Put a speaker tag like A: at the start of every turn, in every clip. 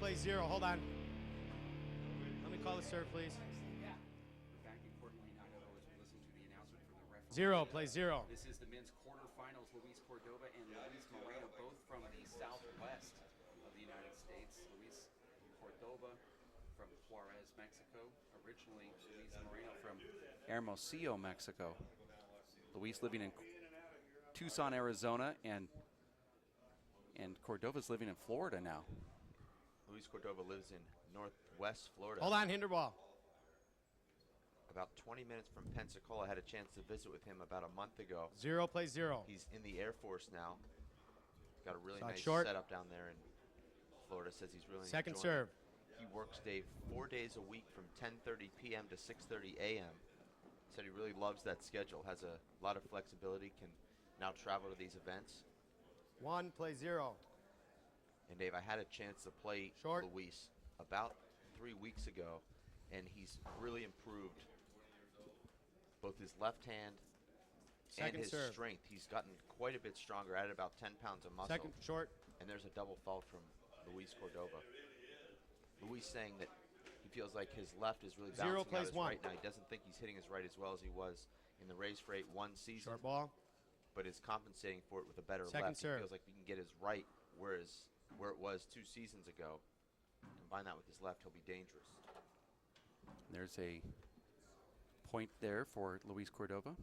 A: plays 0. Hold on. Let me call the serve, please.
B: Back in Coeur Idaho, as we listen to the announcement from the referee.
A: 0 plays 0.
B: This is the men's quarterfinals. Luis Cordova and Luis Moreno, both from the southwest of the United States. Luis Cordova from Juarez, Mexico. Originally, Luis Moreno from Hermosillo, Mexico. Luis living in Tucson, Arizona, and Cordova's living in Florida now.
C: Luis Cordova lives in northwest Florida.
A: Hold on, hinder ball.
C: About 20 minutes from Pensacola. I had a chance to visit with him about a month ago.
A: 0 plays 0.
C: He's in the Air Force now. Got a really nice
A: short.
C: setup down there in Florida. Says he's really
A: Second
C: enjoying
A: serve.
C: it. He works, Dave, 4 days a week from 10:30 p.m. to 6:30 a.m. Said he really loves that schedule. Has a lot of flexibility. Can now travel to these events.
A: 1 plays 0.
C: And Dave, I had a chance to play
A: Short.
C: Luis about 3 weeks ago, and he's really improved both his left hand
A: Second
C: and his
A: serve.
C: strength. He's gotten quite a bit stronger, added about 10 pounds of muscle.
A: Second short.
C: And there's a double fault from Luis Cordova. Luis saying that he feels like his left is really bouncing
A: 0
C: out
A: plays
C: his
A: 1.
C: right now. He doesn't think he's hitting his right as well as he was in the Race for 8-1 season.
A: Short ball.
C: But is compensating for it with a better
A: Second
C: left.
A: serve.
C: He feels like he can get his right where it was 2 seasons ago. Combine that with his left, he'll be dangerous.
B: There's a point there for Luis Cordova.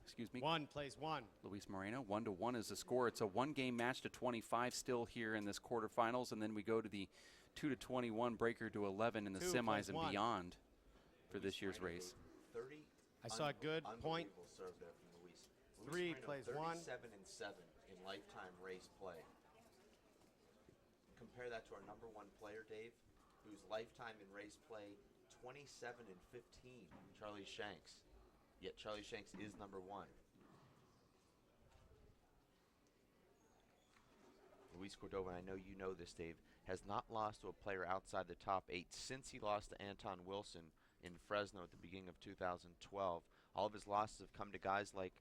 B: Excuse me.
A: 1 plays 1.
B: Luis Moreno. 1-1 is the score. It's a one-game match to 25 still here in this quarterfinals, and then we go to the 2-21 breaker to 11 in the
A: 2
B: semis
A: plays
B: and
A: 1.
B: beyond for this year's race.
C: 30.
A: I saw a good point.
C: Unbelievable serve there from Luis.
A: 3
C: Moreno,
A: plays 1.
C: 37-7 in lifetime race play. Compare that to our number 1 player, Dave, whose lifetime in race play 27-15, Charlie Shanks. Yet Charlie Shanks is number 1. Luis Cordova, and I know you know this, Dave, has not lost to a player outside the top 8 since he lost to Anton Wilson in Fresno at the beginning of 2012. All of his losses have come to guys like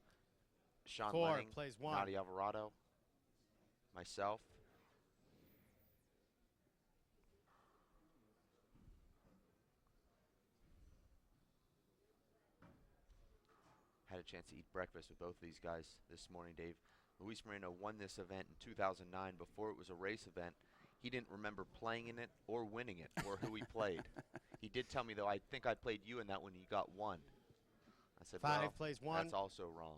C: Sean
A: 4
C: Lanning,
A: plays 1.
C: Nadia Alvarado, myself. Had a chance to eat breakfast with both of these guys this morning, Dave. Luis Moreno won this event in 2009 before it was a race event. He didn't remember playing in it or winning it or who he played. He did tell me, though, I think I played you in that one. You got 1. I said,
A: 5
C: well,
A: plays 1.
C: that's also wrong.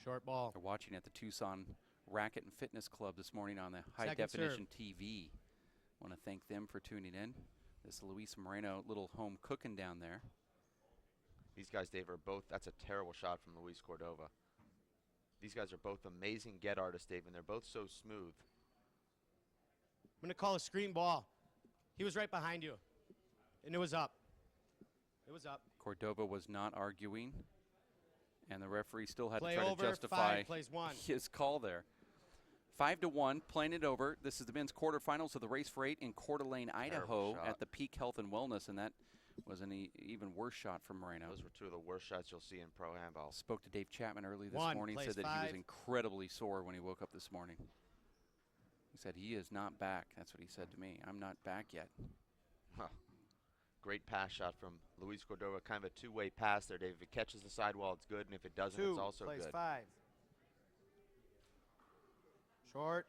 A: Short ball.
B: They're watching at the Tucson Racket and Fitness Club this morning on the
A: Second
B: high-definition TV. Want to thank them for tuning in. This Luis Moreno little home cooking down there.
C: These guys, Dave, are both – that's a terrible shot from Luis Cordova. These guys are both amazing get artists, Dave, and they're both so smooth.
A: I'm going to call a screen ball. He was right behind you, and it was up. It was up.
B: Cordova was not arguing, and the referee still had
A: Play
B: to try
A: over,
B: to justify
A: 5 plays 1.
B: his call there. 5-1, playing it over. This is the men's quarterfinals of the Race for 8 in Coeur d'Alene, Idaho at the Peak Health and Wellness, and that was an even worse shot from Moreno.
C: Those were 2 of the worst shots you'll see in pro handball.
B: Spoke to Dave Chapman early this
A: 1
B: morning,
A: plays
B: said that he was
A: 5.
B: incredibly sore when he woke up this morning. He said he is not back. That's what he said to me. I'm not back yet.
C: Huh. Great pass shot from Luis Cordova. Kind of a 2-way pass there, Dave. If it catches the sidewall, it's good, and if it doesn't,
A: 2
C: it's also
A: plays
C: good.
A: 5. Short.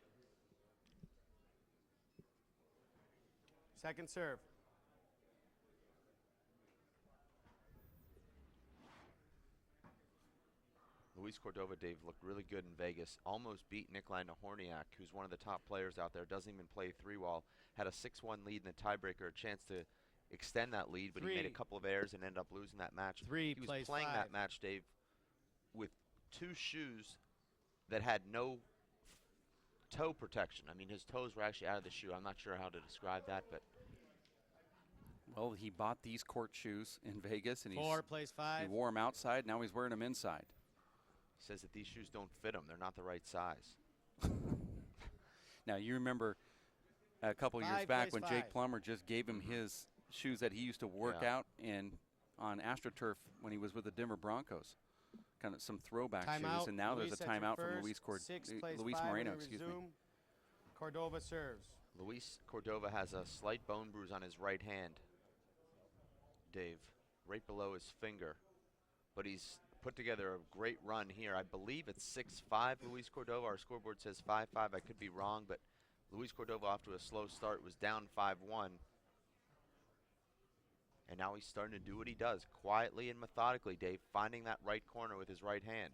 A: Second serve.
C: Luis Cordova, Dave, looked really good in Vegas. Almost beat Nikolai Nahorniak, who's one of the top players out there. Doesn't even play 3-wall. Had a 6-1 lead in the tiebreaker, a chance to extend that lead, but he made a couple of errors and ended up losing that match.
A: 3
C: he was
A: plays
C: playing
A: 5.
C: that match, Dave, with 2 shoes that had no toe protection. I mean, his toes were actually out of the shoe. I'm not sure how to describe that, but
B: Well, he bought these court shoes in Vegas, and
A: 4 plays 5.
B: he wore them outside. Now he's wearing them inside.
C: he says that these shoes don't fit him. They're not the right size.
B: Now, you remember a couple years
A: 5
B: back
A: plays
B: when
A: 5.
B: Jake Plummer just gave him his shoes that he used to work
C: Yeah.
B: out in on AstroTurf when he was with the Denver Broncos. Kind of some throwback
A: Timeout.
B: shoes, and now
A: Luis
B: there's a
A: at your
B: timeout from
A: first.
B: Luis
A: 6 plays
B: Luis
A: 5
B: Moreno,
A: when we
B: excuse me.
A: resume. Cordova serves.
C: Luis Cordova has a slight bone bruise on his right hand, Dave, right below his finger. But he's put together a great run here. I believe it's 6-5, Luis Cordova. Our scoreboard says 5-5. I could be wrong, but Luis Cordova off to a slow start, was down 5-1. And now he's starting to do what he does, quietly and methodically, Dave, finding that right corner with his right hand.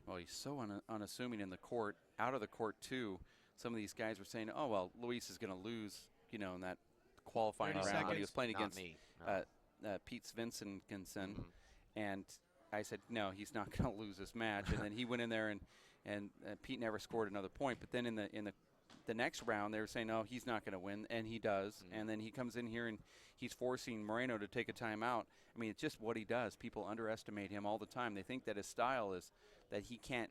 B: Well, he's so unassuming in the court. Out of the court, too, some of these guys were saying, oh, well, Luis is going to lose, you know, in that qualifying
A: 30
B: round when he was
A: seconds.
B: playing
C: Not
B: against
C: me, no.
B: Pete Svenson. And I said, no, he's not going to lose this match. And then he went in there, and Pete never scored another point. But then in the next round, they were saying, no, he's not going to win, and he does. And then he comes in here, and he's forcing Moreno to take a timeout. I mean, it's just what he does. People underestimate him all the time. They think that his style is that he can't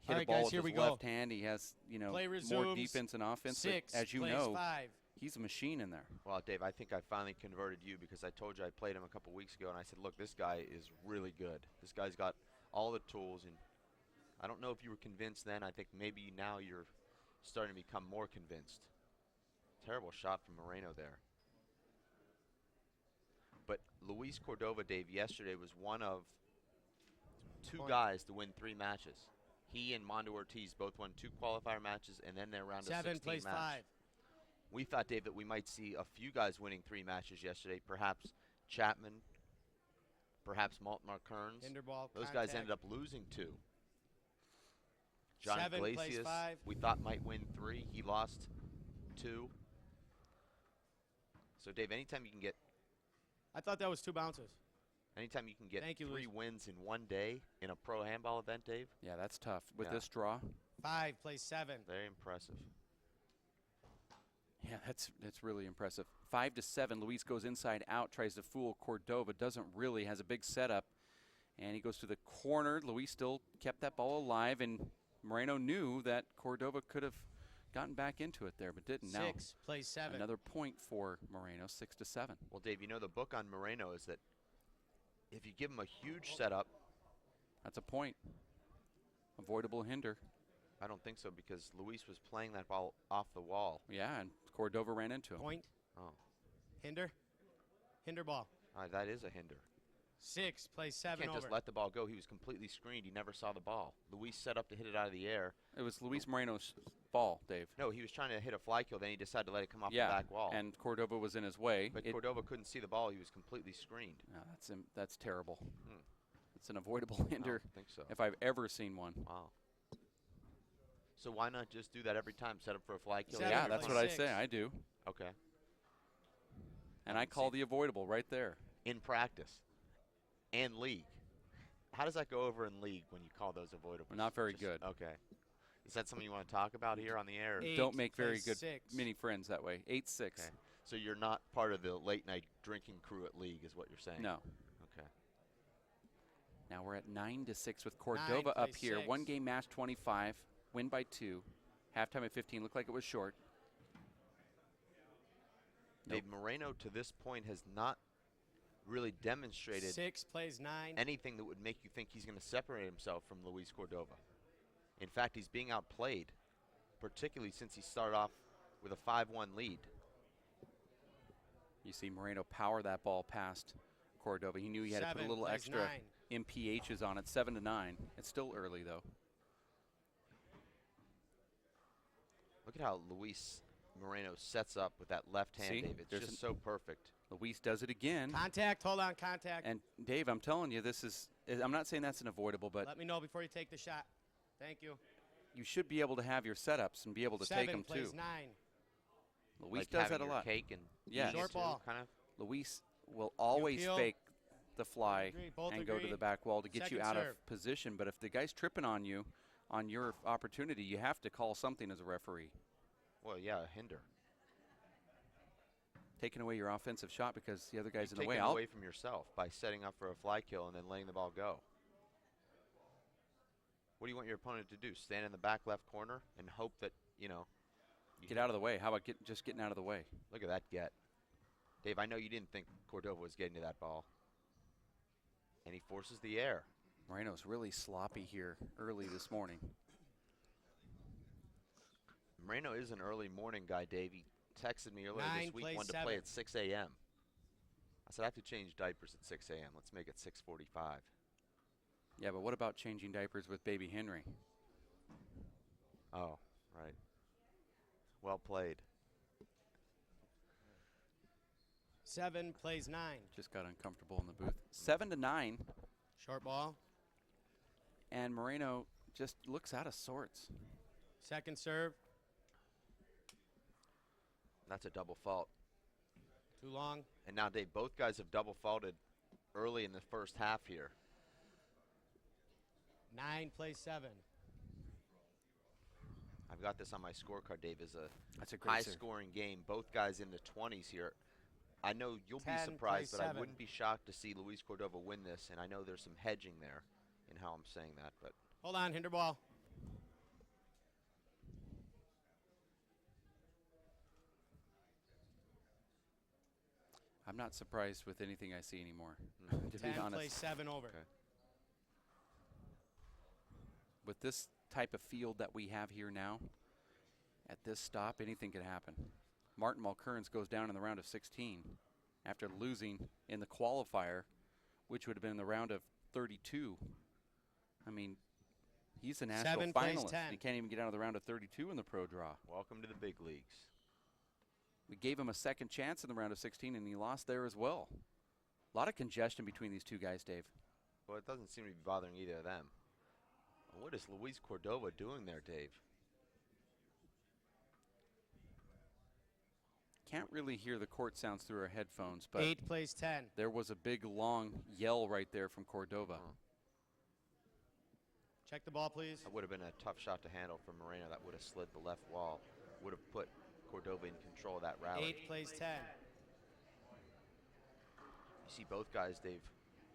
B: hit
A: All
B: a
A: right,
B: ball
A: guys,
B: with
A: here
B: his
A: we go.
B: left hand. He has, you know,
A: Play
B: more
A: resumes.
B: defense and offense. But
A: 6
B: as you
A: plays
B: know,
A: 5.
B: he's a machine in there.
C: Well, Dave, I think I finally converted you because I told you I played him a couple weeks ago, and I said, look, this guy is really good. This guy's got all the tools, and I don't know if you were convinced then. I think maybe now you're starting to become more convinced. Terrible shot from Moreno there. But Luis Cordova, Dave, yesterday was one of two guys to win 3 matches. He and Mondo Ortiz both won 2 qualifier matches, and then their round of
A: 7
C: 16
A: plays
C: match.
A: 5.
C: We thought, Dave, that we might see a few guys winning 3 matches yesterday. Perhaps Chapman, perhaps Maltmar Kearns.
A: Hinderball,
C: Those
A: contact.
C: guys ended up losing 2. John
A: 7 plays
C: Iglesias,
A: 5.
C: we thought might win 3. He lost 2. So, Dave, anytime you can get
A: I thought that was 2 bounces.
C: Anytime you can get
A: Thank you,
C: 3
A: Luis.
C: wins in one day in a pro handball event, Dave,
B: Yeah, that's tough. With
C: Yeah.
B: this draw,
A: 5 plays 7.
C: very impressive.
B: yeah, that's really impressive. 5-7. Luis goes inside out, tries to fool Cordova. Doesn't really, has a big setup, and he goes to the corner. Luis still kept that ball alive, and Moreno knew that Cordova could have gotten back into it there, but didn't.
A: 6 plays 7.
B: Now another point for Moreno, 6-7.
C: Well, Dave, you know the book on Moreno is that if you give him a huge setup,
B: That's a point. Avoidable hinder.
C: I don't think so because Luis was playing that ball off the wall.
B: Yeah, and Cordova ran into him.
A: Point.
C: Oh,
A: Hinder. Hinder ball.
C: that is a hinder.
A: 6 plays
C: You
A: 7
C: can't
A: over.
C: just let the ball go. He was completely screened. He never saw the ball. Luis set up to hit it out of the air.
B: It was Luis Moreno's ball, Dave.
C: No, he was trying to hit a fly kill. Then he decided to let it come off
B: Yeah,
C: the back wall.
B: and Cordova was in his way.
C: But Cordova couldn't see the ball. He was completely screened.
B: No, that's terrible.
C: Hmm.
B: It's an avoidable
C: I
B: hinder
C: don't think so.
B: if I've ever seen one.
C: Wow. So why not just do that every time? Set up for a fly kill?
A: 7
B: Yeah, that's
A: plays
B: what I
A: 6.
B: say. I do.
C: Okay.
B: And I call the avoidable right there.
C: In practice and league. How does that go over in league when you call those avoidables?
B: Not very
C: Just-
B: good.
C: Okay. Is that something you want to talk about here on the air?
A: 8
B: Don't make very
A: plays
B: good
A: 6.
B: many friends that way. 8-6.
C: Okay. So you're not part of the late night drinking crew at league is what you're saying?
B: No.
C: Okay.
B: Now we're at 9-6 with Cordova up
A: plays
B: here.
A: 6.
B: 1 game match, 25. Win by 2. Halftime at 15. Looked like it was short.
C: Dave, Moreno to this point has not really demonstrated
A: 6 plays 9.
C: anything that would make you think he's going to separate himself from Luis Cordova. In fact, he's being outplayed, particularly since he started off with a 5-1 lead.
B: You see Moreno power that ball past Cordova. He knew he had to put a
A: 7
B: little
A: plays
B: extra
A: 9.
B: MPHs on it. 7-9. It's still early, though.
C: Look at how Luis Moreno sets up with that left hand,
B: See?
C: Dave. It's
B: There's
C: just so perfect.
B: Luis does it again.
A: Contact. Hold on. Contact.
B: And Dave, I'm telling you, I'm not saying that's an avoidable, but
A: Let me know before you take the shot. Thank you.
B: you should be able to have your setups and be able to
A: 7
B: take them
A: plays
B: too.
A: 9.
B: Luis
C: Like
B: does
C: having
B: that a
C: your
B: lot.
C: cake and
B: Yes.
C: eating it
A: Short
C: too,
A: ball.
C: kind of.
B: Luis will always
A: appeal?
B: fake the fly
A: Agree. Both
B: and go to
A: agree.
B: the back wall to get you
A: Second
B: out
A: serve.
B: of position. But if the guy's tripping on you, on your opportunity, you have to call something as a referee.
C: Well, yeah, a hinder.
B: Taking away your offensive shot because the other guy's in the
C: Take
B: way.
C: it away from yourself by setting up for a fly kill and then letting the ball go. What do you want your opponent to do? Stand in the back left corner and hope that, you
B: Get out of the way. How about just getting out of the way?
C: Look at that get. Dave, I know you didn't think Cordova was getting to that ball. And he forces the air.
B: Moreno's really sloppy here early this morning.
C: Moreno is an early morning guy, Dave. He texted me earlier this week,
A: plays
C: wanted to
A: 7.
C: play at 6 a.m. I said, I have to change diapers at 6 a.m. Let's make it 6:45.
B: Yeah, but what about changing diapers with baby Henry?
C: Oh, right. Well played.
A: 7 plays 9.
B: Just got uncomfortable in the booth. 7-9,
A: Short ball.
B: and Moreno just looks out of sorts.
A: Second serve.
C: That's a double fault.
A: Too long.
C: And now, Dave, both guys have double faulted early in the first half here.
A: 9 plays 7.
C: I've got this on my scorecard, Dave. Is
B: That's a
C: a
B: great serve.
C: high-scoring game. Both guys in the 20s here. I know you'll be
A: 10
C: surprised,
A: plays
C: but I
A: 7.
C: wouldn't be shocked to see Luis Cordova win this. And I know there's some hedging there in how I'm saying that. But
A: Hold on, hinder ball.
B: I'm not surprised with anything I see anymore, to
A: 10
B: be honest.
A: plays 7 over.
C: Okay.
B: With this type of field that we have here now, at this stop, anything could happen. Martin Mulkerns goes down in the round of 16 after losing in the qualifier, which would have been in the round of 32. I mean, he's a national
A: 7 plays
B: finalist.
A: 10.
B: He can't even get out of the round of 32 in the pro draw.
C: welcome to the big leagues.
B: We gave him a second chance in the round of 16, and he lost there as well. A lot of congestion between these two guys, Dave.
C: Well, it doesn't seem to be bothering either of them. What is Luis Cordova doing there, Dave?
B: Can't really hear the court sounds through our headphones, but
A: 8 plays 10.
B: there was a big, long yell right there from Cordova.
A: Check the ball, please.
C: That would have been a tough shot to handle for Moreno. That would have slid the left wall. Would have put Cordova in control of that rally.
A: 8 plays 10.
C: You see both guys, Dave,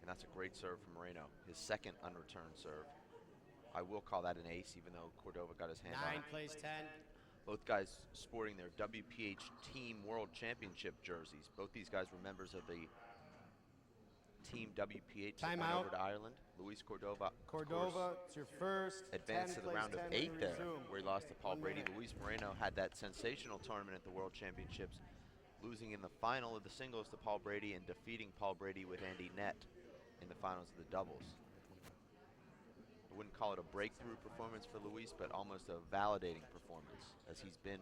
C: and that's a great serve from Moreno. His second unreturned serve. I will call that an ace, even though Cordova got his hand on
A: 9
C: it.
A: plays 10.
C: Both guys sporting their WPH Team World Championship jerseys. Both these guys were members of the Team WPH that went
A: Timeout.
C: over to Ireland. Luis Cordova, of course,
A: Cordova, it's your first.
C: advanced
A: 10
C: to the
A: plays
C: round of
A: 10
C: 8 there,
A: resume.
C: where he lost to Paul
A: 1
C: Brady.
A: minute.
C: Luis Moreno had that sensational tournament at the World Championships, losing in the final of the singles to Paul Brady and defeating Paul Brady with Andy Nett in the finals of the doubles. I wouldn't call it a breakthrough performance for Luis, but almost a validating performance, as he's been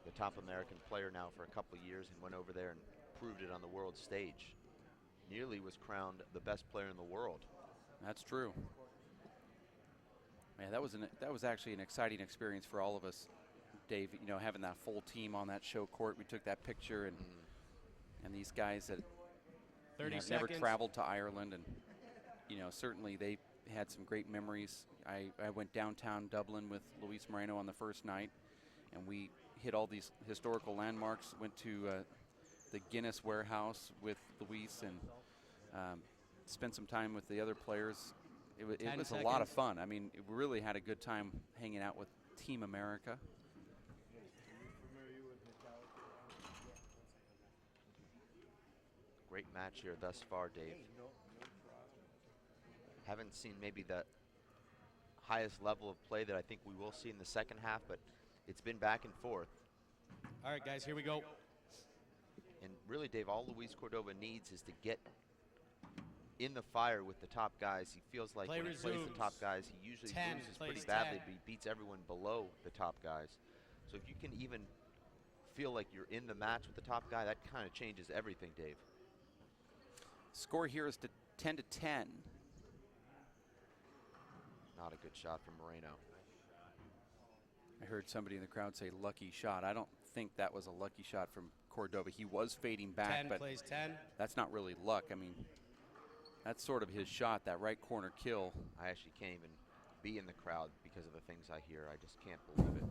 C: the top American player now for a couple of years and went over there and proved it on the world stage. Nearly was crowned the best player in the world.
B: That's true. Man, that was actually an exciting experience for all of us, Dave. You know, having that full team on that show court. We took that picture, and these guys that
A: 30
B: have never
A: seconds.
B: traveled to Ireland, and certainly they had some great memories. I went downtown Dublin with Luis Moreno on the first night, and we hit all these historical landmarks. Went to the Guinness warehouse with Luis and spent some time with the other players. It
A: 10
B: was a lot of
A: seconds.
B: fun. I mean, we really had a good time hanging out with Team America.
C: Great match here thus far, Dave. Haven't seen maybe the highest level of play that I think we will see in the second half, but it's been back and forth.
A: All right, guys, here we go.
C: And really, Dave, all Luis Cordova needs is to get in the fire with the top guys. He feels like
A: Play
C: when he plays
A: resumes.
C: the top guys, he usually
A: 10
C: loses
A: plays
C: pretty badly,
A: 10.
C: but he beats everyone below the top guys. So if you can even feel like you're in the match with the top guy, that kind of changes everything, Dave.
B: Score here is to 10-10.
C: Not a good shot from Moreno.
B: I heard somebody in the crowd say lucky shot. I don't think that was a lucky shot from Cordova. He was fading back,
A: 10
B: but
A: plays 10.
B: that's not really luck. I mean, that's sort of his shot, that right corner kill.
C: I actually can't even be in the crowd because of the things I hear. I just can't believe it.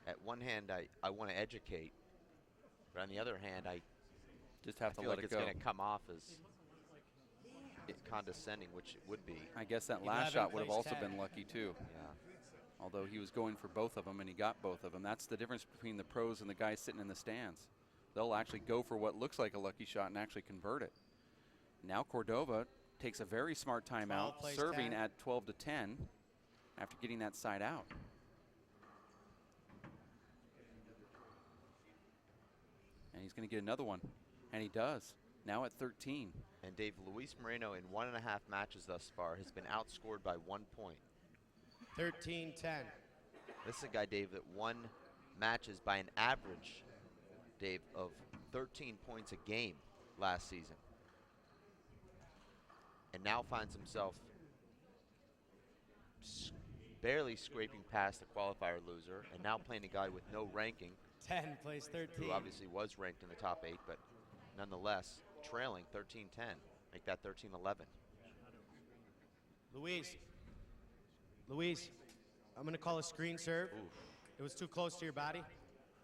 C: At one hand, I want to educate, but on the other hand, I
B: Just have to
C: feel
B: let
C: like
B: it
C: it's
B: go.
C: going to come off as condescending, which it would be.
B: I guess that
A: 11
B: last shot would have
A: plays
B: also
A: 10.
B: been lucky too.
C: Yeah.
B: Although he was going for both of them and he got both of them. That's the difference between the pros and the guys sitting in the stands. They'll actually go for what looks like a lucky shot and actually convert it. Now Cordova takes a very smart
A: 12
B: timeout,
A: plays
B: serving
A: 10.
B: at 12-10. after getting that side out. And he's going to get another one, and he does. Now at 13.
C: And Dave, Luis Moreno in 1.5 matches thus far has been outscored by 1 point.
A: 13-10.
C: This is a guy, Dave, that won matches by an average, Dave, of 13 points a game last season. And now finds himself barely scraping past the qualifier loser, and now playing a guy with no ranking.
A: 10 plays 13.
C: Who obviously was ranked in the top 8, but nonetheless trailing 13-10. Make that 13-11.
A: Luis, I'm going to call a screen serve.
C: Oof.
A: It was too close to your body.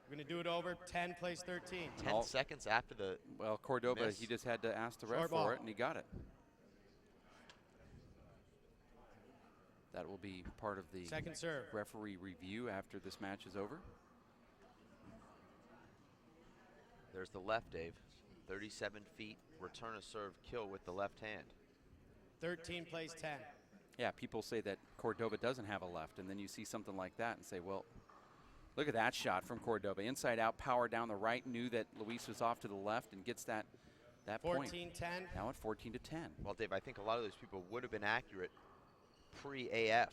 A: We're going to do it over. 10 plays 13.
C: 10 seconds after the
B: Well, Cordova,
C: miss.
B: he just had to ask the ref
A: Short
B: for
A: ball.
B: it, and he got it. That will be part of the
A: Second serve.
B: referee review after this match is over.
C: There's the left, Dave. 37 feet, return a serve, kill with the left hand.
A: 13 plays 10.
B: Yeah, people say that Cordova doesn't have a left, and then you see something like that and say, well, look at that shot from Cordova. Inside out, power down the right, knew that Luis was off to the left and gets that point.
A: 14-10.
B: Now at 14-10.
C: Well, Dave, I think a lot of those people would have been accurate pre-AF,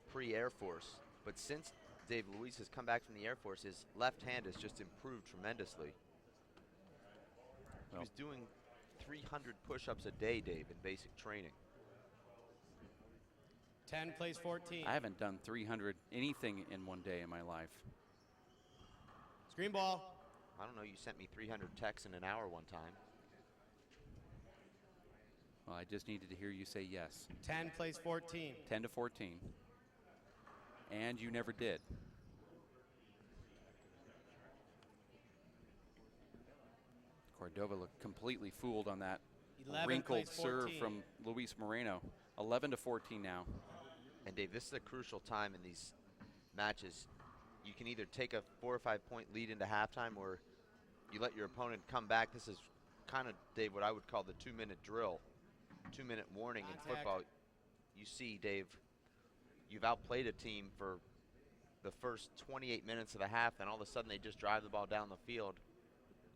C: pre-Air Force. But since Dave Luis has come back from the Air Force, his left hand has just improved tremendously. He was doing 300 push-ups a day, Dave, in basic training.
A: 10 plays 14.
B: I haven't done 300 anything in one day in my life.
A: Screen ball.
C: I don't know, you sent me 300 texts in an hour one time.
B: Well, I just needed to hear you say yes.
A: 10 plays 14.
B: 10-14. And you never did. Cordova looked completely fooled on that
A: 11
B: wrinkled
A: plays
B: serve
A: 14.
B: from Luis Moreno. 11-14 now.
C: And Dave, this is a crucial time in these matches. You can either take a 4 or 5 point lead into halftime, or you let your opponent come back. This is kind of, Dave, what I would call the 2-minute drill, 2-minute warning in
A: Contact.
C: football. You see, Dave, you've outplayed a team for the first 28 minutes of the half, and all of a sudden they just drive the ball down the field.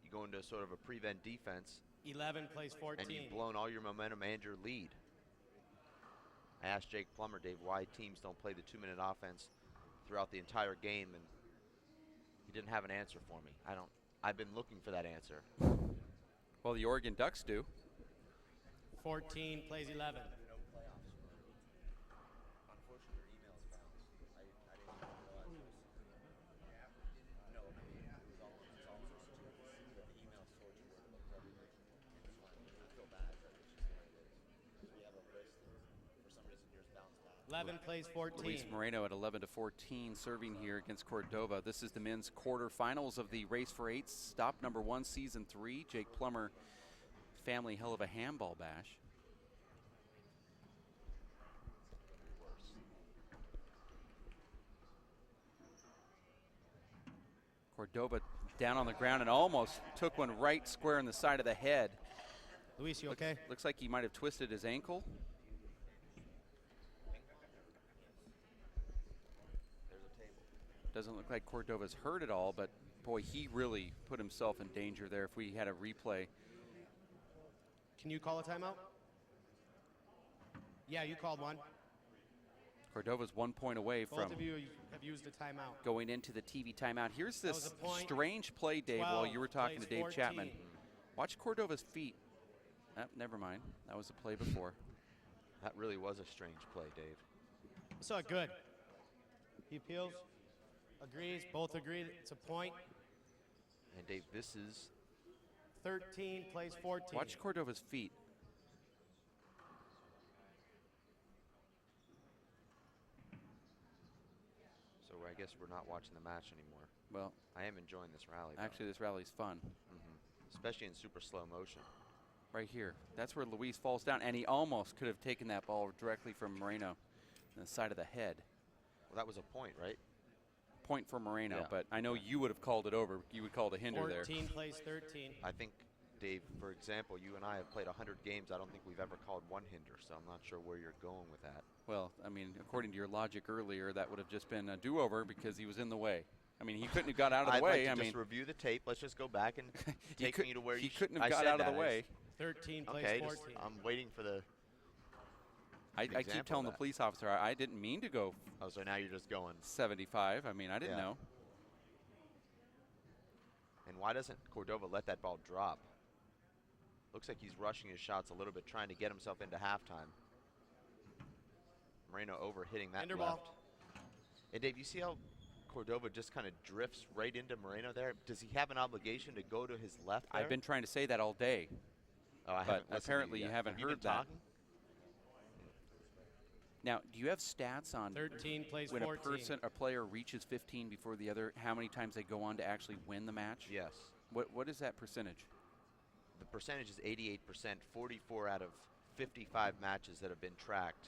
C: You go into sort of a prevent defense,
A: 11 plays 14.
C: and you've blown all your momentum and your lead. I asked Jake Plummer, Dave, why teams don't play the 2-minute offense throughout the entire game, and he didn't have an answer for me. I've been looking for that answer.
B: Well, the Oregon Ducks do.
A: 14 plays 11. Plays 14.
B: Luis Moreno at 11-14 serving here against Cordova. This is the men's quarterfinals of the Race for Eights, stop number 1, season 3. Jake Plummer Family Helluva Handball Bash. Cordova down on the ground and almost took one right square in the side of the head.
A: Luis, you okay?
B: Looks like he might have twisted his ankle. Doesn't look like Cordova's hurt at all, but boy, he really put himself in danger there if we had a replay.
A: Can you call a timeout? Yeah, you called one.
B: Cordova's 1 point away
A: Both
B: from
A: of you have used a timeout.
B: going into the TV timeout. Here's
A: That was
B: this
A: a point.
B: strange play, Dave, while you were talking to
A: plays
B: Dave Chapman.
A: 14.
B: Watch Cordova's feet. Never mind. That was a play before.
C: That really was a strange play, Dave.
A: I saw it good. He appeals, agrees, both agreed. It's a point.
C: And Dave, this is
A: 13 plays 14.
B: Watch Cordova's feet.
C: so I guess we're not watching the match anymore.
B: Well,
C: I am enjoying this rally, though.
B: actually, this rally's fun.
C: Especially in super slow motion.
B: Right here. That's where Luis falls down, and he almost could have taken that ball directly from Moreno on the side of the head.
C: Well, that was a point, right?
B: Point for Moreno,
C: Yeah.
B: but I know you would have called it over. You would call it a hinder there.
A: 14 plays 13.
C: I think, Dave, for example, you and I have played 100 games. I don't think we've ever called one hinder, so I'm not sure where you're going with that.
D: Well, I mean, according to your logic earlier, that would have just been a do-over because he was in the way. I mean, he couldn't have got out of the way.
C: I'd like to just review the tape. Let's just go back and take me to where
D: he couldn't have got out of the way.
A: 13 plays
C: Okay,
A: 14.
C: I'm waiting for the
D: I keep telling the police officer I didn't mean to go.
C: Oh, so now you're just going
D: 75. I mean, I didn't know.
C: And why doesn't Cordova let that ball drop? Looks like he's rushing his shots a little bit, trying to get himself into halftime. Moreno over hitting that
A: Hinder
C: left.
A: ball.
C: And Dave, you see how Cordova just kind of drifts right into Moreno there? Does he have an obligation to go to his left there?
D: I've been trying to say that all day.
C: Oh, I
D: but
C: haven't listened
D: apparently
C: to
D: you
C: yet.
D: haven't
C: Have you
D: heard
C: been
D: that.
C: talking?
D: Now, do you have stats on
A: 13 plays
D: when
A: 14.
D: a player reaches 15 before the other, how many times they go on to actually win the match?
C: Yes.
D: What is that percentage?
C: The percentage is 88%. 44 out of 55 matches that have been tracked,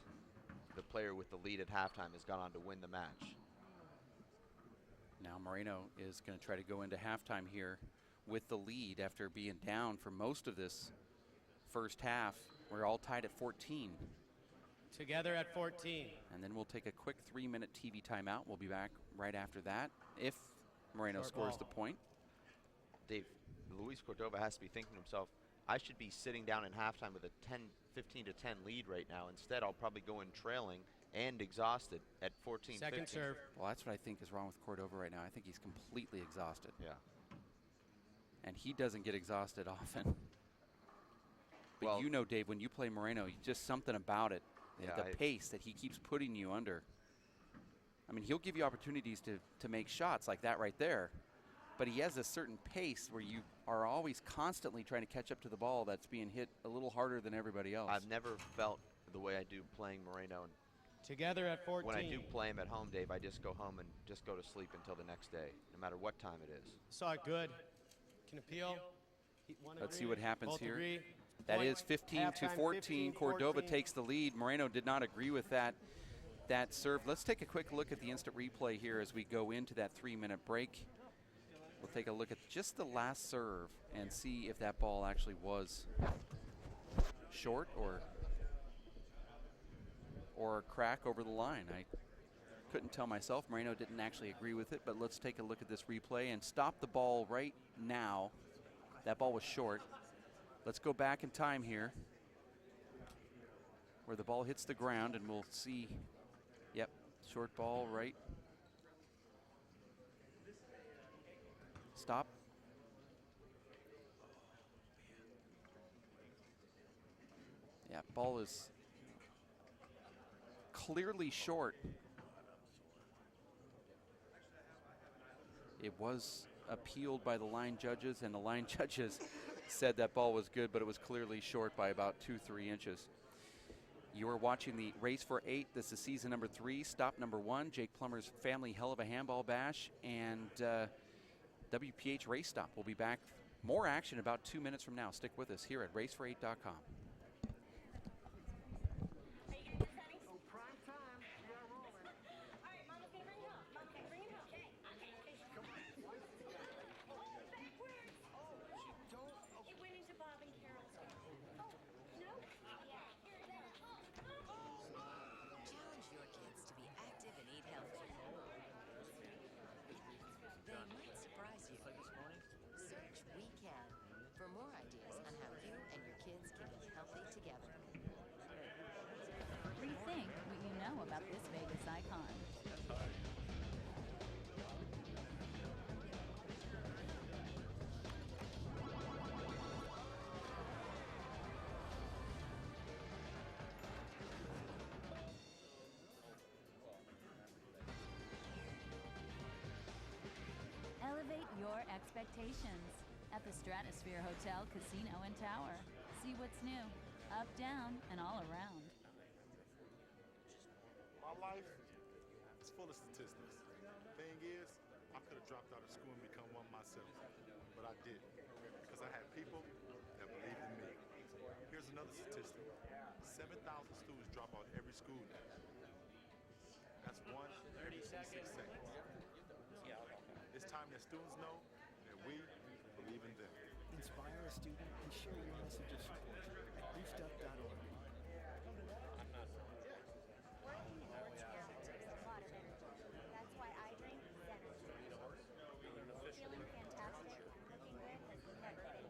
C: the player with the lead at halftime has gone on to win the match.
D: Now Moreno is going to try to go into halftime here with the lead after being down for most of this first half. We're all tied at 14.
A: Together at 14.
D: And then we'll take a quick 3-minute TV timeout. We'll be back right after that if Moreno scores the point.
C: Dave, Luis Cordova has to be thinking to himself, I should be sitting down in halftime with a 15 to 10 lead right now. Instead, I'll probably go in trailing and exhausted at 14-15.
A: Second serve.
D: Well, that's what I think is wrong with Cordova right now. I think he's completely exhausted.
C: Yeah.
D: And he doesn't get exhausted often. But
C: Well,
D: you know, Dave, when you play Moreno, just something about it.
C: Yeah,
D: the pace that he keeps putting you under. I mean, he'll give you opportunities to make shots like that right there. But he has a certain pace where you are always constantly trying to catch up to the ball that's being hit a little harder than everybody else.
C: I've never felt the way I do playing Moreno. And
A: Together at 14.
C: when I do play him at home, Dave, I just go home and just go to sleep until the next day, no matter what time it is.
A: Saw it good. Can appeal.
D: Let's see what happens
A: Both
D: here.
A: agree.
D: That
A: Point.
D: is 15 to
A: Halftime,
D: 14.
A: 15,
D: Cordova
A: 14.
D: takes the lead. Moreno did not agree with that serve. Let's take a quick look at the instant replay here as we go into that 3-minute break. We'll take a look at just the last serve and see if that ball actually was short or a crack over the line. I couldn't tell myself. Moreno didn't actually agree with it, but let's take a look at this replay and stop the ball right now. That ball was short. Let's go back in time here where the ball hits the ground and we'll see, yep, short ball right. Stop. Yeah, ball is clearly short. It was appealed by the line judges, and the line judges said that ball was good, but it was clearly short by about 2-3 inches. You are watching the Race for 8. This is season number 3, stop number 1, Jake Plummer's Family Helluva Handball Bash, and WPH Race Stop. We'll be back. More action about 2 minutes from now. Stick with us here at racefor8.com.
E: Rethink what you know about this Vegas icon. Elevate your expectations at the Stratosphere Hotel, Casino, and Tower. See what's new, up, down, and all around.
F: My life is full of statistics. Thing is, I could have dropped out of school and become one myself, but I didn't because I had people that believed in me. Here's another statistic. 7,000 students drop out every school day. That's 1 every 36 seconds. It's time that students know that we believe in them.
G: Inspire a student and share your message of support at boostup.org.
H: Working in the experiment takes a lot of energy. That's why I drink Zenergy. Feeling fantastic and looking good has never been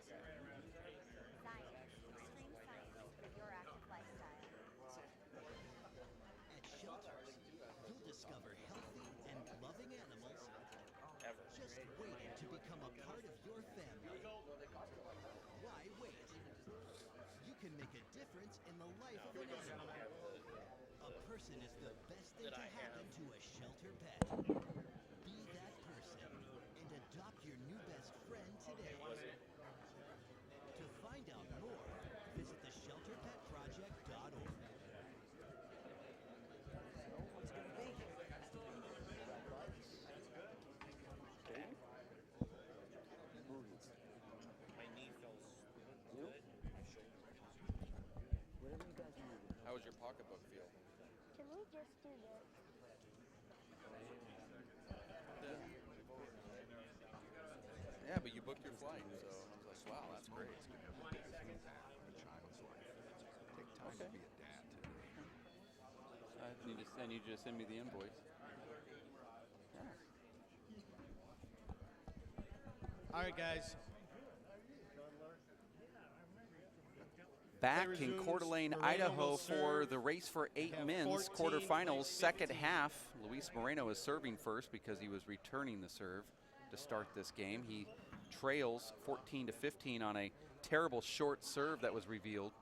H: easier. Science, extreme science for your active lifestyle.
I: At shelters, you'll discover healthy and loving animals just waiting to become a part of your family. Why wait? You can make a difference in the life of an animal. A person is the best thing to happen to a shelter pet. Be that person and adopt your new best friend today. To find out more, visit theshelterpetproject.org.
D: How was your pocketbook feel?
H: Can we just do this?
D: Yeah, but you booked your flight, so I was like, wow, that's great.
J: Take time to be a dad today.
D: I need you to send me the invoice.
A: All right, guys.
D: Back
A: Play
D: in
A: resumes.
D: Coeur d'Alene,
A: Moreno
D: Idaho
A: will
D: for
A: serve.
D: the race for 8
A: have
D: men's
A: 14,
D: quarterfinals,
A: plays
D: second
A: 15.
D: half. Luis Moreno is serving first because he was returning the serve to start this game. He trails 14-15 on a terrible short serve that was revealed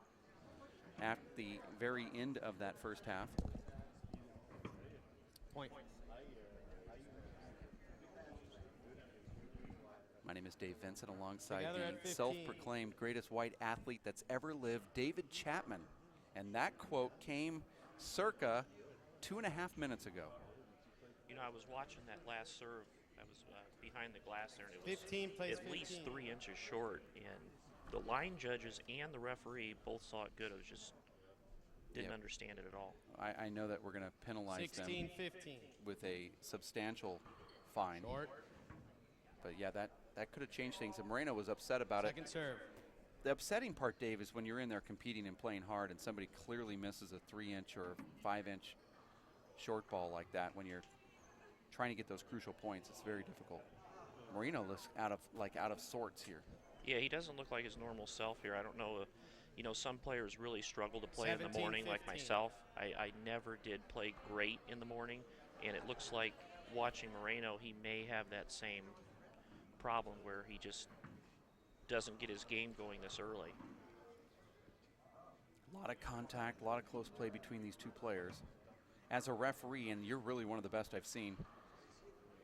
D: at the very end of that first half.
A: Point.
D: My name is Dave Vincent, alongside
A: Together at
D: the
A: 15.
D: self-proclaimed greatest white athlete that's ever lived, David Chapman. And that quote came circa 2.5 minutes ago.
K: You know, I was watching that last serve. I was behind the glass there, and it was
A: 15 plays
K: at least
A: 15.
K: 3 inches short. And the line judges and the referee both saw it good. I was just didn't understand it at all.
D: I know that we're going to penalize them
A: 16-15.
D: with a substantial fine.
A: Short.
D: But yeah, that could have changed things. And Moreno was upset about
A: Second
D: it.
A: serve.
D: The upsetting part, Dave, is when you're in there competing and playing hard and somebody clearly misses a 3-inch or 5-inch short ball like that. When you're trying to get those crucial points, it's very difficult. Moreno looks out of sorts here.
K: Yeah, he doesn't look like his normal self here. I don't know. You know, some players really struggle to play in the morning, like
A: 17-15.
K: myself. I never did play great in the morning, and it looks like watching Moreno, he may have that same problem where he just doesn't get his game going this early.
D: A lot of contact, a lot of close play between these two players. As a referee, and you're really one of the best I've seen,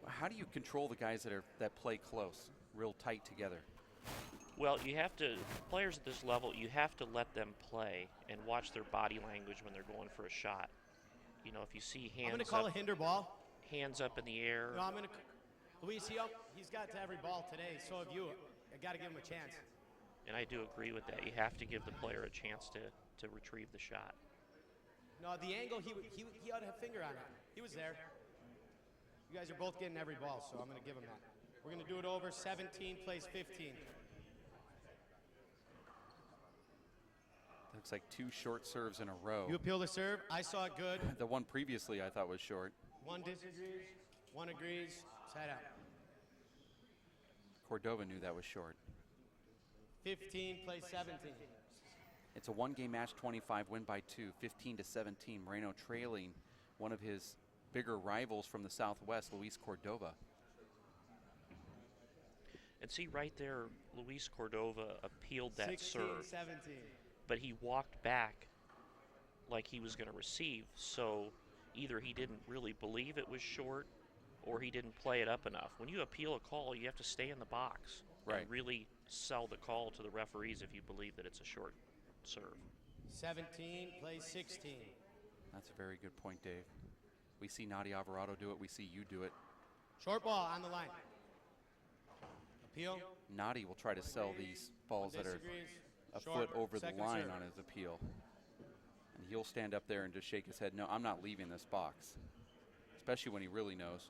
D: how do you control the guys that play close, real tight together?
K: Well, you have to, players at this level, you have to let them play and watch their body language when they're going for a shot. You know, if you see
A: I'm going to call a hinder ball.
K: hands up in the air.
A: No, I'm going to. Luis, he's got to every ball today. So have you. I got to give him a chance.
K: And I do agree with that. You have to give the player a chance to retrieve the shot.
A: No, the angle, he ought to have finger on it. He was there. You guys are both getting every ball, so I'm going to give him that. We're going to do it over. 17 plays 15.
D: Looks like 2 short serves in a row.
A: You appeal the serve. I saw it good.
D: The one previously I thought was short.
A: One disagrees. One agrees. Side out.
D: Cordova knew that was short.
A: 15 plays 17.
D: It's a one-game match, 25, win by 2, 15-17. Moreno trailing one of his bigger rivals from the Southwest, Luis Cordova.
K: And see right there, Luis Cordova appealed that
A: 16,
K: serve.
A: 17.
K: But he walked back like he was going to receive. So either he didn't really believe it was short or he didn't play it up enough. When you appeal a call, you have to stay in the box
D: Right.
K: and really sell the call to the referees if you believe that it's a short serve.
A: 17 plays 16.
D: That's a very good point, Dave. We see Nadi Alvarado do it. We see you do it.
A: Short ball on the line. Appeal.
D: Nadi will try to sell these balls that are
A: Disagrees.
D: a
A: Short.
D: foot over the
A: Second
D: line
A: serve.
D: on his appeal. And he'll stand up there and just shake his head. No, I'm not leaving this box, especially when he really knows.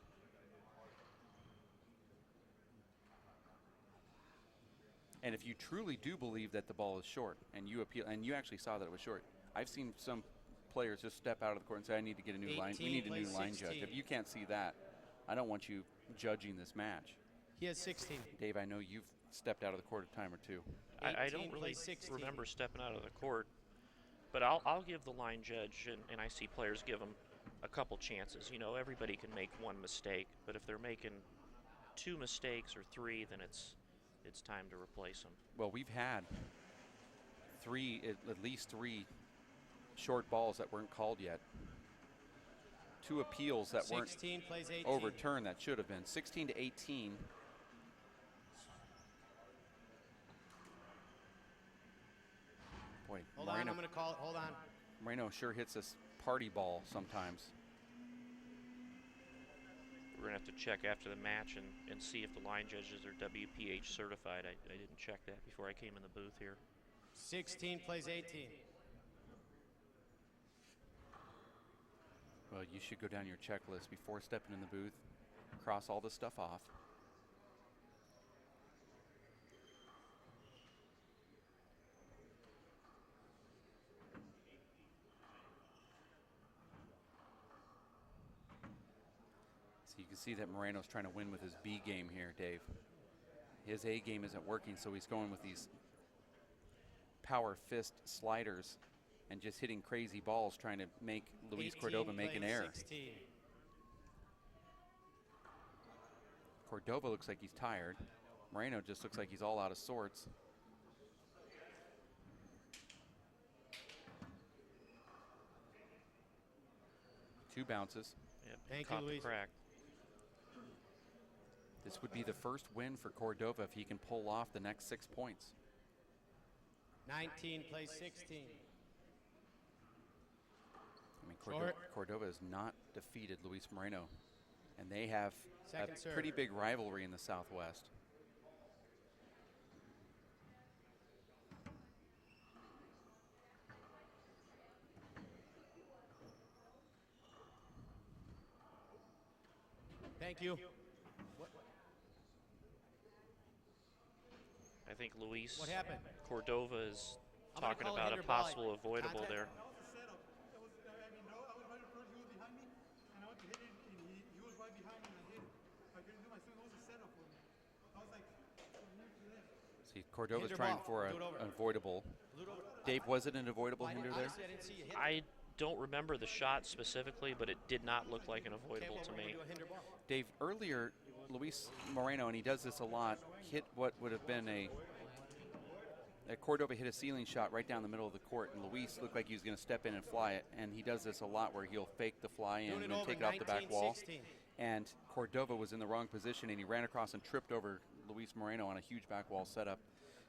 D: And if you truly do believe that the ball is short, and you appeal, and you actually saw that it was short, I've seen some players just step out of the court and say, "I need to get a new line. We need a new line judge." If you can't see that, I don't want you judging this match.
A: He has 16.
D: Dave, I know you've stepped out of the court a time or two.
K: I don't really remember stepping out of the court, but I'll give the line judge, and I see players give them a couple chances. You know, everybody can make one mistake, but if they're making 2 mistakes or 3, then it's time to replace them.
D: Well, we've had at least 3 short balls that weren't called yet. 2 appeals that weren't
A: 16 plays 18.
D: overturned that should have been. 16 to 18. Boy,
A: Hold on, I'm going to call it. Hold on.
D: Moreno sure hits this party ball sometimes.
K: We're going to have to check after the match and see if the line judges are WPH certified. I didn't check that before I came in the booth here.
A: 16 plays 18.
D: Well, you should go down your checklist before stepping in the booth, cross all the stuff off. So you can see that Moreno's trying to win with his B game here, Dave. His A game isn't working, so he's going with these power fist sliders and just hitting crazy balls, trying to make Luis Cordova make an error.
A: 16.
D: Cordova looks like he's tired. Moreno just looks like he's all out of sorts. Two bounces.
K: Yep,
A: Thank
K: caught
A: you,
K: the
A: Luis.
K: crack.
D: This would be the first win for Cordova if he can pull off the next 6 points.
A: 19 plays 16.
D: I mean, Cordova has not defeated Luis Moreno, and they have
A: Second
D: a
A: serve.
D: pretty big rivalry in the Southwest.
A: Thank you.
K: I think Luis
A: What happened?
K: Cordova is
A: I'm gonna
K: talking
A: call a
K: about a
A: hinder ball.
K: possible avoidable
A: Contact.
K: there.
D: See, Cordova's
A: Hinder
D: trying
A: ball.
D: for
A: Do it over.
D: an avoidable. Dave, was it an avoidable hinder there?
A: Honestly, I didn't see you hit.
K: I don't remember the shot specifically, but it did not look like an
A: Okay,
K: avoidable
A: well,
K: to
A: we're gonna
K: me.
A: do a hinder ball.
D: Dave, earlier, Luis Moreno, and he does this a lot, hit what would have been a Cordova hit a ceiling shot right down the middle of the court, and Luis looked like he was going to step in and fly it, and he does this a lot where he'll fake the fly in
A: Doing
D: and
A: it
D: then
A: over,
D: take it off the back wall.
A: 19-16.
D: And Cordova was in the wrong position, and he ran across and tripped over Luis Moreno on a huge back wall setup.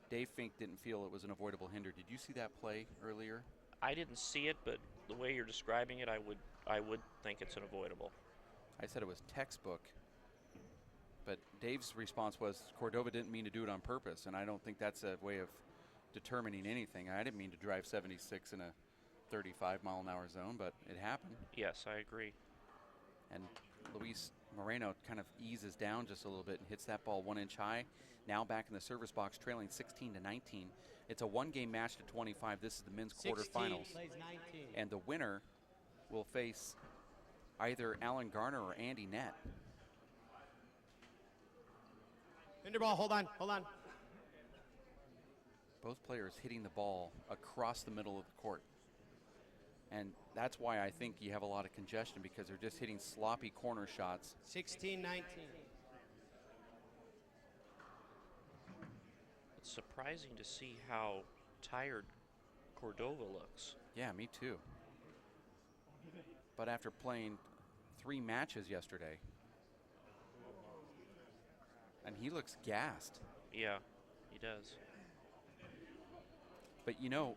D: Dave Fink didn't feel it was an avoidable hinder. Did you see that play earlier?
K: I didn't see it, but the way you're describing it, I would think it's an avoidable.
D: I said it was textbook. But Dave's response was Cordova didn't mean to do it on purpose, and I don't think that's a way of determining anything. I didn't mean to drive 76 in a 35-mile-an-hour zone, but it happened.
K: Yes, I agree.
D: And Luis Moreno kind of eases down just a little bit and hits that ball 1 inch high. Now back in the service box, trailing 16-19. It's a one-game match to 25. This is the men's
A: 16
D: quarterfinals.
A: plays 19.
D: And the winner will face either Alan Garner or Andy Nett.
A: Hinder ball. Hold on. Hold on.
D: Both players hitting the ball across the middle of the court. And that's why I think you have a lot of congestion, because they're just hitting sloppy corner shots.
A: 16-19.
K: It's surprising to see how tired Cordova looks.
D: Yeah, me too. But after playing 3 matches yesterday, and he looks gassed.
K: Yeah, he does.
D: But you know,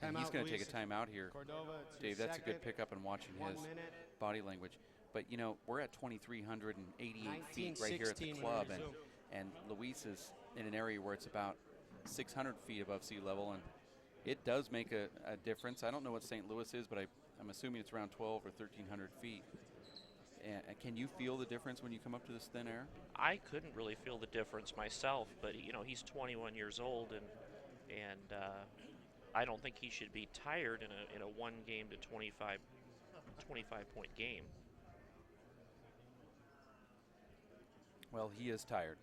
D: and he's
A: Timeout,
D: going to take
A: Luis.
D: a timeout here.
A: Cordova, it's your
D: Dave, that's a good
A: second.
D: pickup in watching
A: 1
D: his
A: minute.
D: body language. But you know, we're at 2,388 feet right here at the
A: 19-16 when we
D: club,
A: resume.
D: and Luis is in an area where it's about 600 feet above sea level, and it does make a difference. I don't know what St. Louis is, but I'm assuming it's around 12 or 1,300 feet. Can you feel the difference when you come up to this thin air?
K: I couldn't really feel the difference myself, but he's 21 years old, and I don't think he should be tired in a 1 game to 25 point game.
D: Well, he is tired,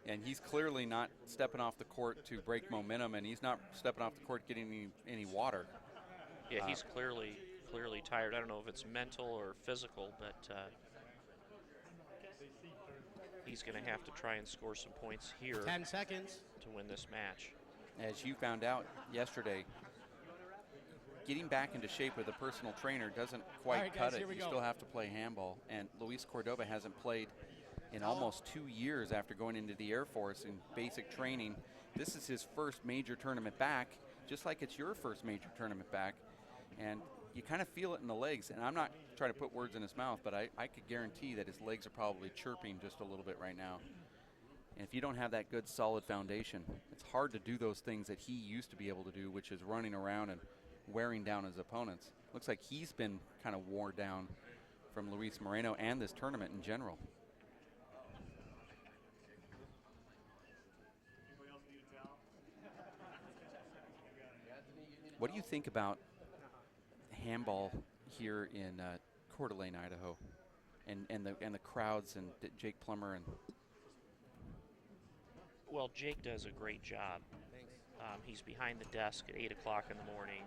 D: and he's clearly not stepping off the court to break momentum, and he's not stepping off the court getting any water.
K: Yeah, he's clearly tired. I don't know if it's mental or physical, but he's going to have to try and score some points here.
A: 10 seconds
K: to win this match.
D: As you found out yesterday, getting back into shape with a personal trainer doesn't quite cut it. You still have to play handball, and Luis Cordova hasn't played in almost 2 years after going into the Air Force in basic training. This is his first major tournament back, just like it's your first major tournament back, and you kind of feel it in the legs. And I'm not trying to put words in his mouth, but I could guarantee that his legs are probably chirping just a little bit right now. And if you don't have that good solid foundation, it's hard to do those things that he used to be able to do, which is running around and wearing down his opponents. Looks like he's been kind of worn down from Luis Moreno and this tournament in general. What do you think about handball here in Coeur d'Alene, Idaho, and the crowds and Jake Plummer and?
K: Well, Jake does a great job. He's behind the desk at 8 o'clock in the morning,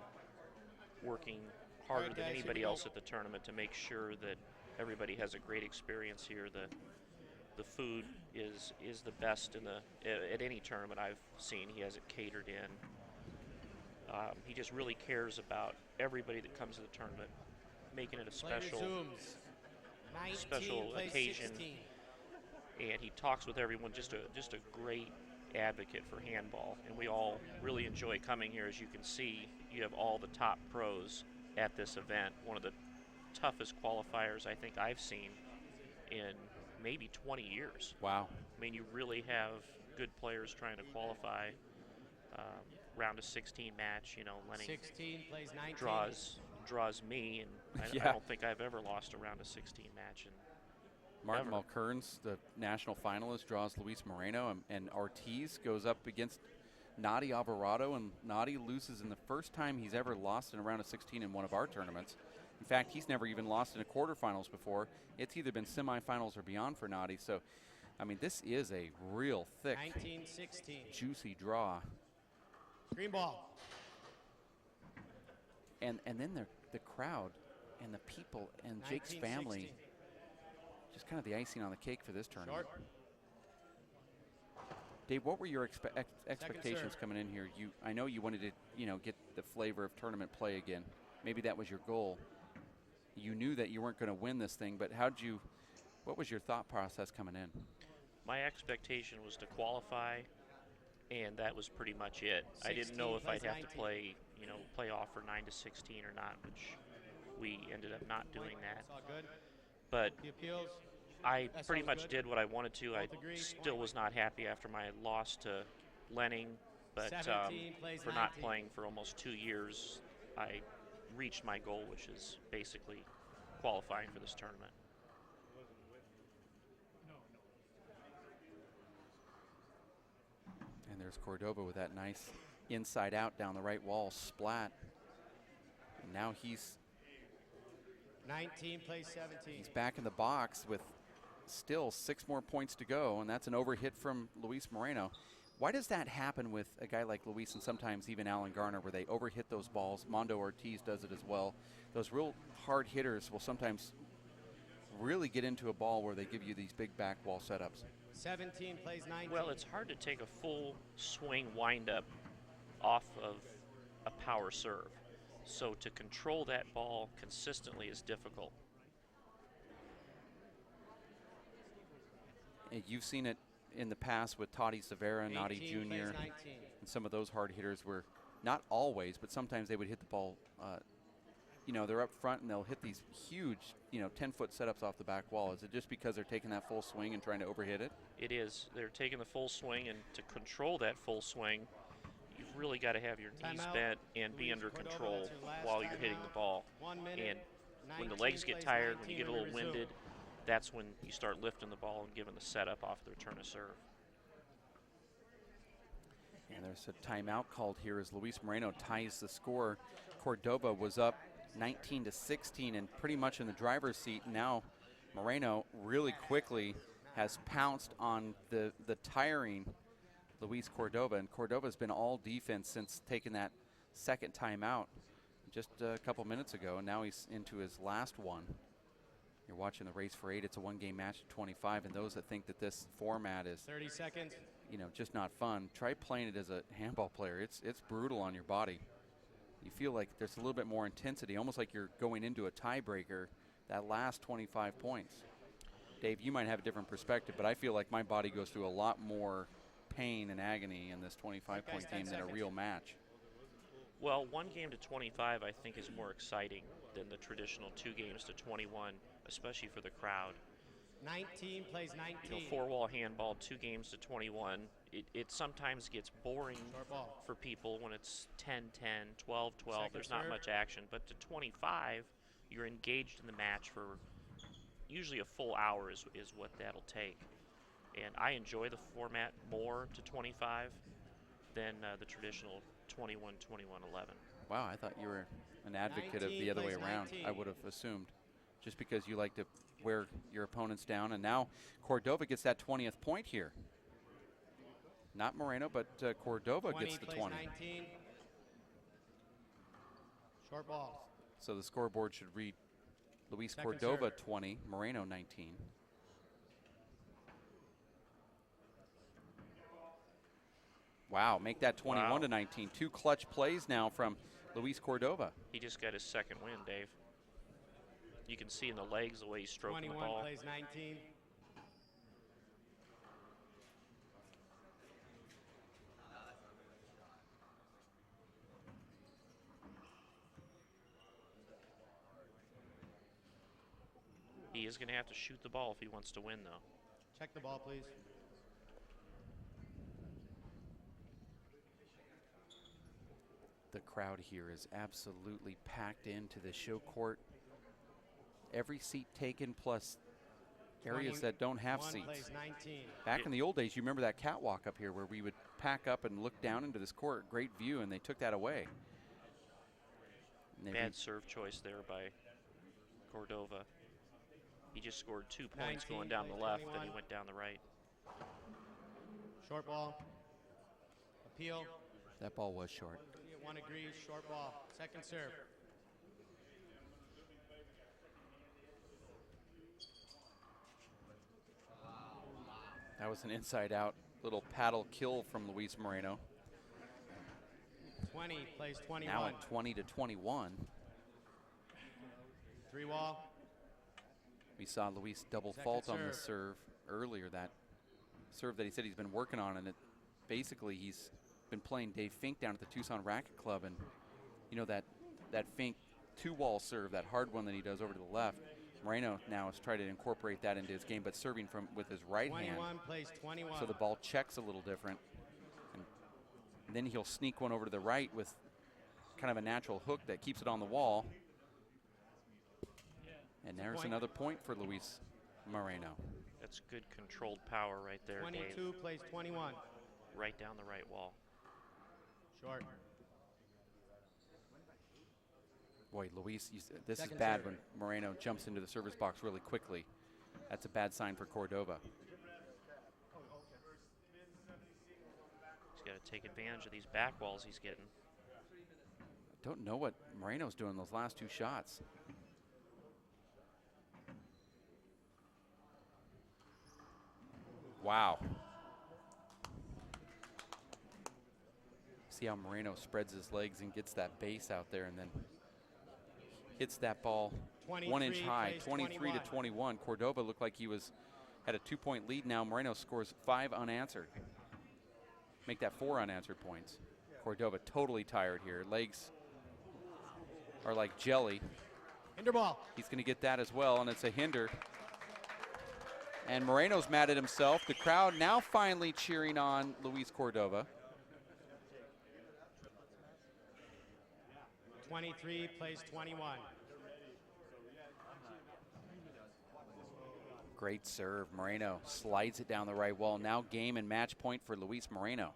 K: working harder than anybody else at the tournament to make sure that everybody has a great experience here. The food is the best at any tournament I've seen. He has it catered in. He just really cares about everybody that comes to the tournament, making it a special occasion. And he talks with everyone. Just a great advocate for handball, and we all really enjoy coming here. As you can see, you have all the top pros at this event. One of the toughest qualifiers I think I've seen in maybe 20 years.
D: Wow.
K: I mean, you really have good players trying to qualify. Round of 16 match, Lenny
A: 16 plays 19.
K: draws me, and I don't think I've ever lost a round of 16 match. And
D: Martin Mulkerns, the national finalist, draws Luis Moreno, and Ortiz goes up against Nadi Alvarado, and Nadi loses in the first time he's ever lost in a round of 16 in one of our tournaments. In fact, he's never even lost in a quarterfinals before. It's either been semifinals or beyond for Nadi. So, I mean, this is a real thick,
A: 19-16.
D: Juicy draw.
A: Green ball.
D: And then the crowd and the people and Jake's family. Just kind of the icing on the cake for this tournament.
A: Short.
D: Dave, what were your expectations coming in here? I know you wanted to, get the flavor of tournament play again. Maybe that was your goal. You knew that you weren't going to win this thing, but what was your thought process coming in?
K: My expectation was to qualify, and that was pretty much it. I didn't know if I'd have to play off for 9-16 or not, which we ended up not doing that. But I pretty much did what I wanted to. I still was not happy after my loss to Lenning, but for not playing for almost 2 years, I reached my goal, which is basically qualifying for this tournament.
D: And there's Cordova with that nice inside out down the right wall splat. And now he's
A: 19 plays 17.
D: He's back in the box with still 6 more points to go, and that's an overhit from Luis Moreno. Why does that happen with a guy like Luis and sometimes even Alan Garner, where they overhit those balls? Mondo Ortiz does it as well. Those real hard hitters will sometimes really get into a ball where they give you these big back wall setups.
A: 17 plays 19.
K: Well, it's hard to take a full swing windup off of a power serve. So to control that ball consistently is difficult.
D: And you've seen it in the past with Toddy Severa, Nadi Jr., and some of those hard hitters were not always, but sometimes they would hit the ball. They're up front and they'll hit these huge, 10-foot setups off the back wall. Is it just because they're taking that full swing and trying to overhit it?
K: It is. They're taking the full swing, and to control that full swing, you've really got to have your knees bent and be under control while you're hitting the ball.
A: 1 minute.
K: And when the
A: 19
K: legs get
A: plays
K: tired, when
A: 19
K: you get a
A: when we
K: little
A: resume.
K: winded, that's when you start lifting the ball and giving the setup off the return of serve.
D: And there's a timeout called here as Luis Moreno ties the score. Cordova was up 19-16 and pretty much in the driver's seat. Now Moreno really quickly has pounced on the tiring Luis Cordova, and Cordova's been all defense since taking that second timeout just a couple minutes ago, and now he's into his last one. You're watching the race for 8. It's a one-game match at 25, and those that think that this format is
A: 30 seconds.
D: you know, just not fun, try playing it as a handball player. It's brutal on your body. You feel like there's a little bit more intensity, almost like you're going into a tiebreaker that last 25 points. Dave, you might have a different perspective, but I feel like my body goes through a lot more pain and agony in this 25-point game than a real match.
K: Well, 1 game to 25 I think is more exciting than the traditional 2 games to 21, especially for the crowd.
A: 19 plays 19.
K: You know, 4-wall handball, 2 games to 21. It sometimes gets boring for people when it's 10-10, 12-12. There's not much action. But to 25, you're engaged in the match for usually a full hour is what that'll take. And I enjoy the format more to 25 than the traditional 21-21-11.
D: Wow, I thought you were an advocate of the other way around.
A: 19.
D: I would have assumed, just because you like to wear your opponents down. And now Cordova gets that 20th point here. Not Moreno, but Cordova gets the 20.
A: 19. Short ball.
D: So the scoreboard should read Luis
A: Second
D: Cordova
A: serve.
D: 20, Moreno 19. Wow, make that 21 to 19. 2 clutch plays now from Luis Cordova.
K: He just got his second win, Dave. You can see in the legs the way he's stroking the
A: 21
K: ball.
A: plays 19.
K: He is going to have to shoot the ball if he wants to win, though.
A: Check the ball, please.
D: The crowd here is absolutely packed into the show court. Every seat taken, plus areas that don't have
A: 21
D: seats.
A: plays 19.
D: Back in the old days, you remember that catwalk up here where we would pack up and look down into this court. Great view, and they took that away.
K: Bad serve choice there by Cordova. He just scored 2 points
A: 19
K: going down the
A: plays
K: left,
A: 21.
K: then he went down the right.
A: Short ball. Appeal.
D: That ball was short.
A: 1 agrees. Short ball. Second serve.
D: That was an inside-out little paddle kill from Luis Moreno.
A: 20 plays 21.
D: Now at 20 to 21.
A: 3 wall.
D: We saw Luis double
A: Second
D: fault on the
A: serve.
D: serve earlier. That serve that he said he's been working on, and it basically he's been playing Dave Fink down at the Tucson Racket Club, and you know that Fink 2-wall serve, that hard one that he does over to the left. Moreno now has tried to incorporate that into his game, but serving from with his right hand.
A: 21 plays 21.
D: So the ball checks a little different. And then he'll sneak one over to the right with kind of a natural hook that keeps it on the wall. And there's another point for Luis Moreno.
K: That's good controlled power right there,
A: 22
K: Dave.
A: plays 21.
K: Right down the right wall.
A: Short.
D: Boy, Luis, this is
A: Second
D: bad
A: serve.
D: when Moreno jumps into the service box really quickly. That's a bad sign for Cordova.
K: He's got to take advantage of these back walls he's getting.
D: Don't know what Moreno's doing those last 2 shots. Wow. See how Moreno spreads his legs and gets that base out there and then hits that ball 1 inch high, 23 to 21. Cordova looked like he had a 2-point lead. Now Moreno scores 5 unanswered. Make that 4 unanswered points. Cordova totally tired here. Legs are like jelly.
A: Hinder ball.
D: He's going to get that as well, and it's a hinder. And Moreno's mad at himself. The crowd now finally cheering on Luis Cordova.
A: 23 plays 21.
D: Great serve. Moreno slides it down the right wall. Now game and match point for Luis Moreno.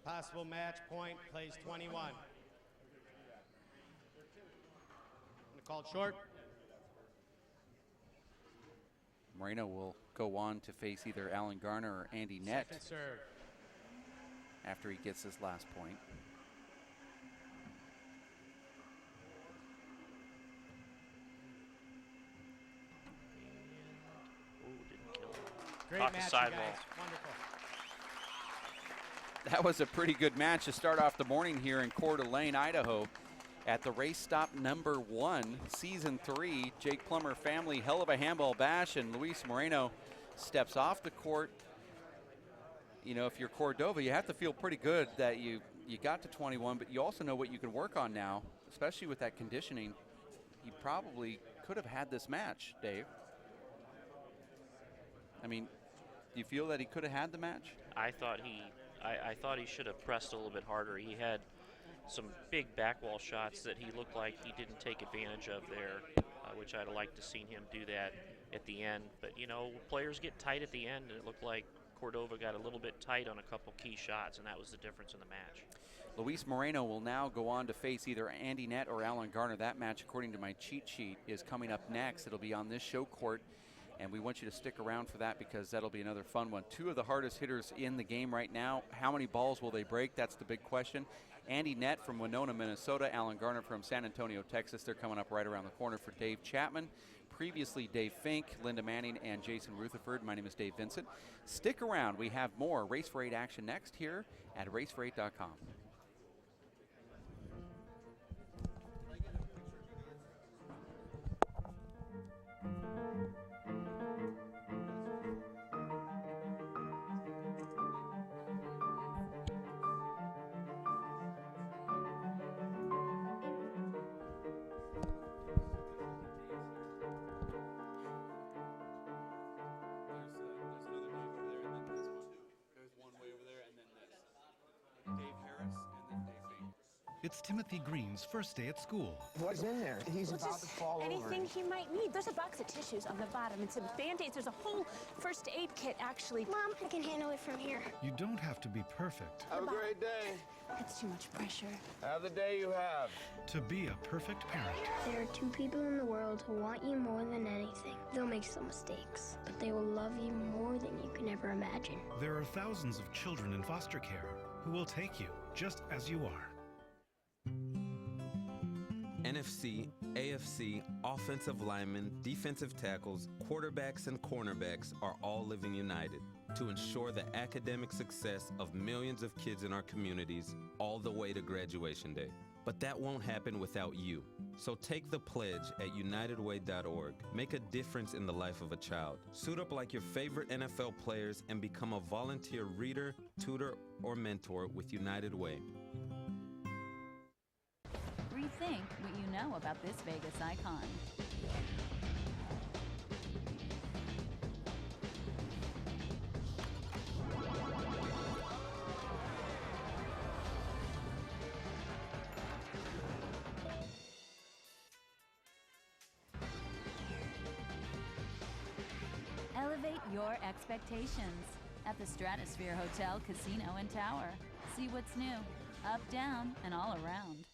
A: Possible match point, plays 21. Called short.
D: Moreno will go on to face either Alan Garner or Andy Nett
A: Second serve.
D: after he gets his last point.
K: Didn't kill him.
A: Great
K: Caught the
A: match, you
K: sidewall.
A: guys. Wonderful.
D: That was a pretty good match to start off the morning here in Coeur d'Alene, Idaho, at the race stop number 1, season 3, Jake Plummer Family Helluva Handball Bash, and Luis Moreno steps off the court. You know, if you're Cordova, you have to feel pretty good that you got to 21, but you also know what you can work on now, especially with that conditioning. He probably could have had this match, Dave. I mean, do you feel that he could have had the match?
K: I thought he should have pressed a little bit harder. He had some big backwall shots that he looked like he didn't take advantage of there, which I'd have liked to seen him do that at the end. But, you know, players get tight at the end, and it looked like Cordova got a little bit tight on a couple key shots, and that was the difference in the match.
D: Luis Moreno will now go on to face either Andy Nett or Alan Garner. That match, according to my cheat sheet, is coming up next. It'll be on this show court, and we want you to stick around for that because that'll be another fun one. Two of the hardest hitters in the game right now. How many balls will they break? That's the big question. Andy Nett from Winona, Minnesota. Alan Garner from San Antonio, Texas. They're coming up right around the corner for Dave Chapman. Previously, Dave Fink, Linda Manning, and Jason Rutherford. My name is Dave Vincent. Stick around. We have more Race for 8 action next here at racefor8.com.
L: It's Timothy Green's first day at school.
M: What's in there? He's about to fall over.
N: Anything he might need. There's a box of tissues on the bottom and some Band-Aids. There's a whole first aid kit, actually.
H: Mom, I can handle it from here.
L: You don't have to be perfect
M: Have a great day.
N: That's too much pressure.
M: Have the day you have.
L: to be a perfect parent.
H: There are two people in the world who want you more than anything. They'll make some mistakes, but they will love you more than you can ever imagine.
L: There are thousands of children in foster care who will take you just as you are.
O: NFC, AFC, offensive linemen, defensive tackles, quarterbacks, and cornerbacks are all living united to ensure the academic success of millions of kids in our communities all the way to graduation day. But that won't happen without you. So take the pledge at unitedway.org. Make a difference in the life of a child. Suit up like your favorite NFL players and become a volunteer reader, tutor, or mentor with United Way.
E: Rethink what you know about this Vegas icon. Elevate your expectations at the Stratosphere Hotel, Casino, and Tower. See what's new, up, down, and all around.